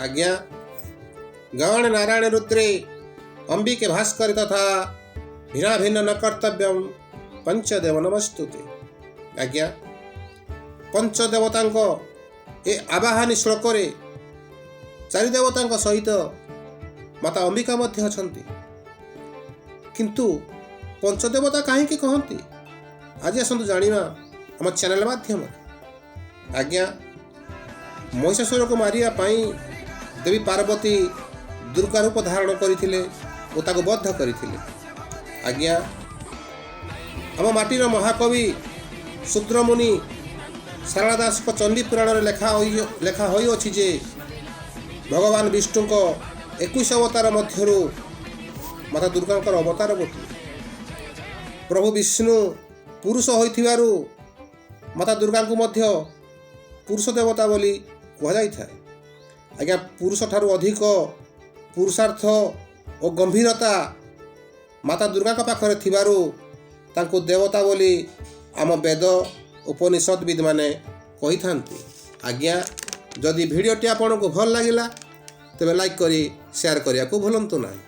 आज्ञा गण नारायण रुद्रे अंबिके भास्कर तथा भिन्न भिन्न न कर्तव्यम पंचदेव नमस्तुते। आज्ञा पंचदेवता ए आवाहनी श्लोक चारि देवता सहित माता अंबिका मध्य अछंती, किंतु पंचदेवता कहीं कहती आज आसतु जानिबा आम चैनल माध्यम। आज्ञा महिषासुर को मारिया पाई देवी पार्वती दुर्गा रूप धारण करथिले ओ ताको बद्ध करथिले। आज्ञा आम माटीर महाकवि शूद्रमुनि सारला दास को चंडी पुराण लेखा होई अछि जे भगवान विष्णु को 21 अवतार मध्यरु माता दुर्गा अवतार गोटे। प्रभु विष्णु पुरुष होइथिबारु माता दुर्गा को मध्य पुरुष देवता बोली कह जाय थाए। आज्ञा पुरुष ठारू अधिक पुरुषार्थ और गंभीरता माता दुर्गा का पाखरे थिबारु तांको देवता बोली आम वेद उपनिषद विद माने कही थांती। आज्ञा जदि वीडियोटी आपन को भल लागिला तेबे लाइक करी शेयर करिया को भूलंतु नहीं।